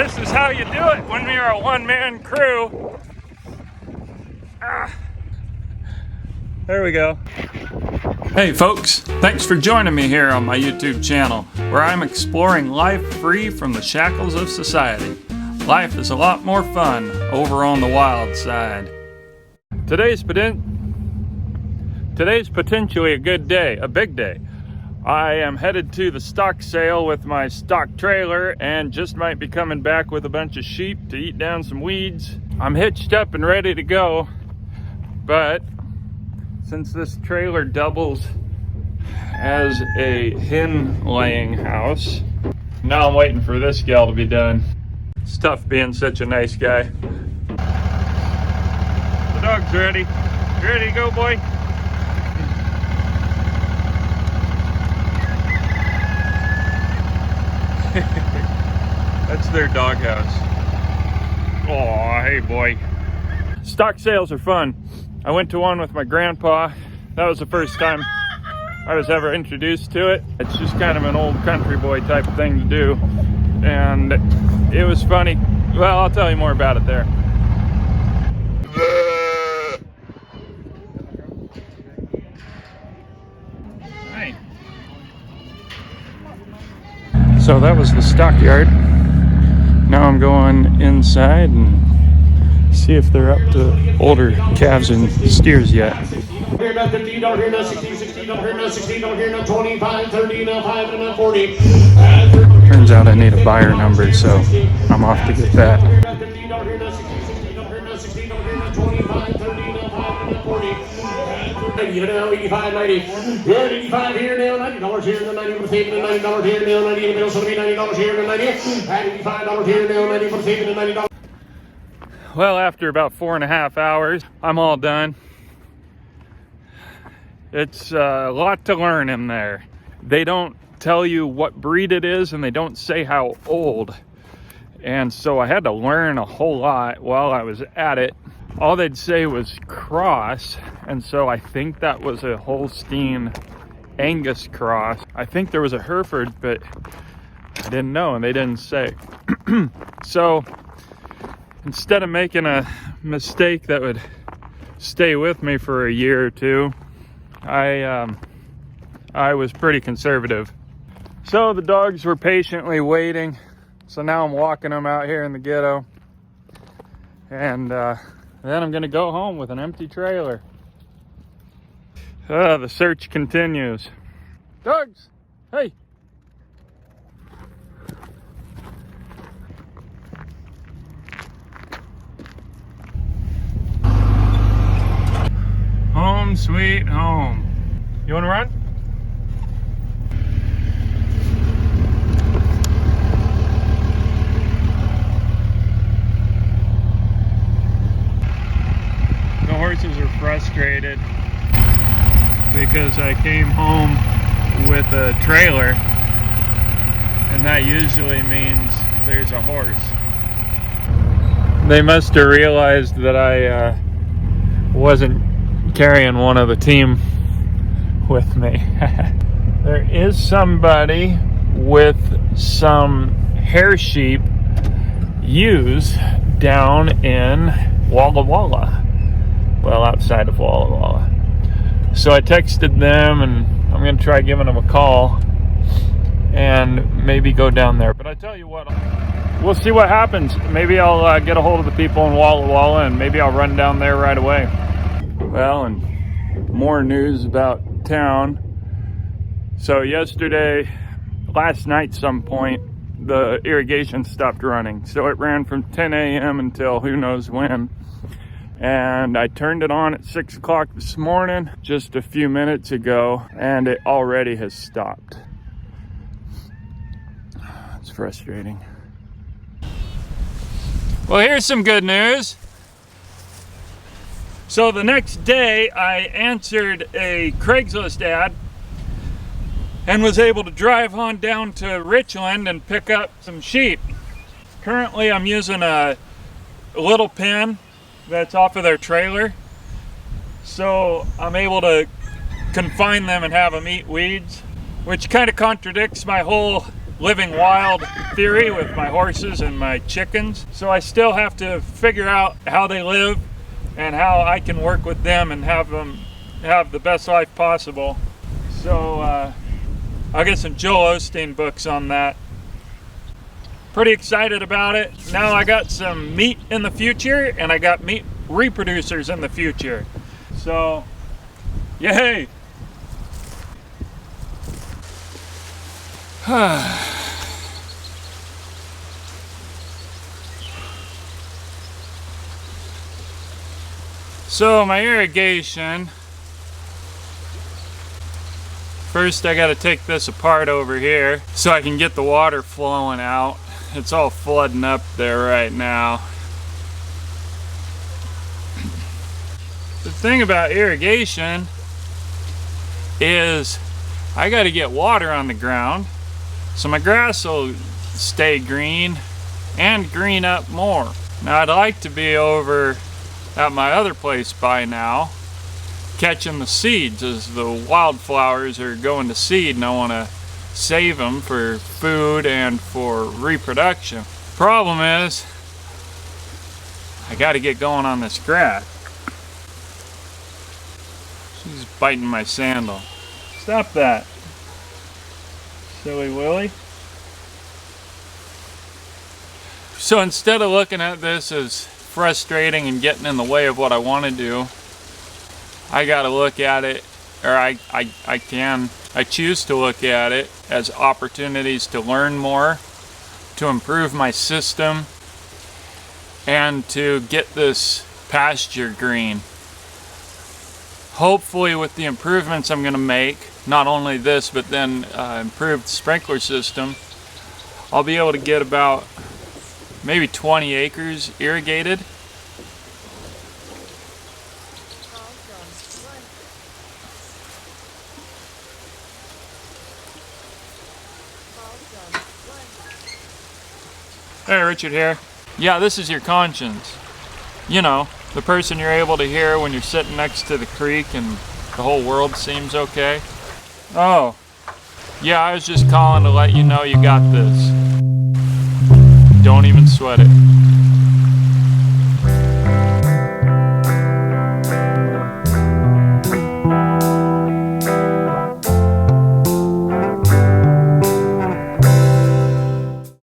This is how you do it when you're a one-man crew. There we go. Hey folks, thanks for joining me here on my YouTube channel, where I'm exploring life free from the shackles of society. Life is a lot more fun over on the wild side. Today's potentially a good day, a big day. I am headed to the stock sale with my stock trailer and just might be coming back with a bunch of sheep to eat down some weeds. I'm hitched up and ready to go, but since this trailer doubles as a hen laying house, now I'm waiting for this gal to be done. It's tough being such a nice guy. The dog's ready. You ready to go, boy? That's their doghouse. Oh, hey boy. Stock sales are fun. I went to one with my grandpa. That was the first time I was ever introduced to it. It's just kind of an old country boy type of thing to do. And it was funny. Well, I'll tell you more about it there. Hey. So that was the stockyard. Now I'm going inside and see if they're up to older calves and steers yet. Don't hear no 50, don't hear no 60, 60, don't hear no 60, don't hear no 25, 30, no 5, and no 40. Turns out I need a buyer number, so I'm off to get that. Don't hear no 60, 60, don't hear no 60, don't hear no 25, 30, no 5, and no 40. 85, 90. Good, 85 here now, $90 here, and $90 for the saving, and $90 here now, 90 in the middle, so it'll be $90 here, and 90. And $85 here now, 90 for the saving, and $90. Well, after about 4.5 hours, I'm all done. It's a lot to learn in there. They don't tell you what breed it is, and they don't say how old. And so I had to learn a whole lot while I was at it. All they'd say was cross, and so I think that was a Holstein Angus cross. I think there was a Hereford, but I didn't know, and they didn't say. So instead of making a mistake that would stay with me for a year or two, I was pretty conservative. So the dogs were patiently waiting. So now I'm walking them out here in the ghetto. And then I'm gonna go home with an empty trailer. The search continues. Dogs, hey. Home sweet home. You wanna run? The horses are frustrated because I came home with a trailer, and that usually means there's a horse. They must have realized that I wasn't carrying one of the team with me. There is somebody with some hair sheep ewes down in Walla Walla. Well, outside of Walla Walla. So I texted them, and I'm going to try giving them a call and maybe go down there. But I tell you what, we'll see what happens. Maybe I'll get a hold of the people in Walla Walla, and maybe I'll run down there right away. Well, and more news about town. So last night some point, the irrigation stopped running. So it ran from 10 a.m. until who knows when. And I turned it on at 6 o'clock this morning, just a few minutes ago, and it already has stopped. It's frustrating. Well, here's some good news. So the next day, I answered a Craigslist ad and was able to drive on down to Richland and pick up some sheep. Currently, I'm using a little pen that's off of their trailer, so I'm able to confine them and have them eat weeds, which kind of contradicts my whole living wild theory with my horses and my chickens. So I still have to figure out how they live and how I can work with them and have them have the best life possible. So I'll get some Joel Osteen books on that. Pretty excited about it. Now I got some meat in the future, and I got meat reproducers in the future. So, yay! So my irrigation, first I got to take this apart over here so I can get the water flowing out. It's all flooding up there right now. The thing about irrigation is I got to get water on the ground so my grass will stay green and green up more. Now I'd like to be over at my other place by now catching the seeds as the wildflowers are going to seed, and I want to save them for food and for reproduction. Problem is I got to get going on this grass. She's biting my sandal. Stop that, silly Willy. So instead of looking at this as frustrating and getting in the way of what I want to do, I got to look at it, or I choose to look at it as opportunities to learn more, to improve my system, and to get this pasture green. Hopefully with the improvements I'm going to make, not only this but then improved sprinkler system, I'll be able to get about maybe 20 acres irrigated. Hey, Richard here. Yeah, this is your conscience. You know, the person you're able to hear when you're sitting next to the creek and the whole world seems okay. Oh, yeah, I was just calling to let you know you got this. Don't even sweat it.